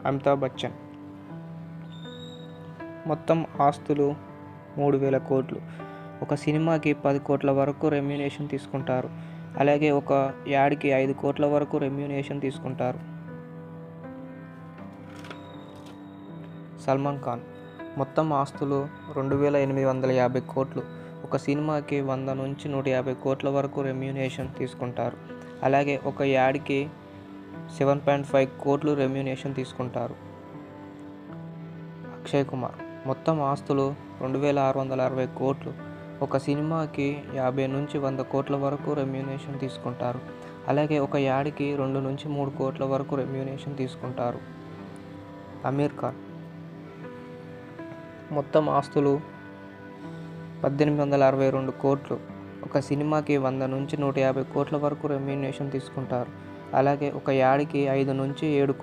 అమితాబ్ బచ్చన్. మొత్తం ఆస్తులు 3,000 కోట్లు. ఒక సినిమాకి 10 కోట్ల వరకు రెమ్యూనేషన్ తీసుకుంటారు. అలాగే ఒక యాడ్కి 5 కోట్ల వరకు రెమ్యూనేషన్ తీసుకుంటారు. సల్మాన్ ఖాన్. మొత్తం ఆస్తులు 2,850 కోట్లు. ఒక సినిమాకి 100 నుంచి 150 కోట్ల వరకు రెమ్యూనేషన్ తీసుకుంటారు. అలాగే ఒక యాడ్కి 7.5 కోట్లు రెమ్యూనేషన్ తీసుకుంటారు. అక్షయ్ కుమార్. మొత్తం ఆస్తులు 2,660 కోట్లు. ఒక సినిమాకి 50 నుంచి 100 కోట్ల వరకు రెమ్యూనేషన్ తీసుకుంటారు. అలాగే ఒక యాడ్కి 2 నుంచి 3 కోట్ల వరకు రెమ్యూనేషన్ తీసుకుంటారు. అమీర్ ఖాన్. మొత్తం ఆస్తులు 1,862 కోట్లు. ఒక సినిమాకి 100 నుంచి 150 కోట్ల వరకు రెమ్యూనేషన్ తీసుకుంటారు. అలాగే ఒక యాడ్కి 5 నుంచి 7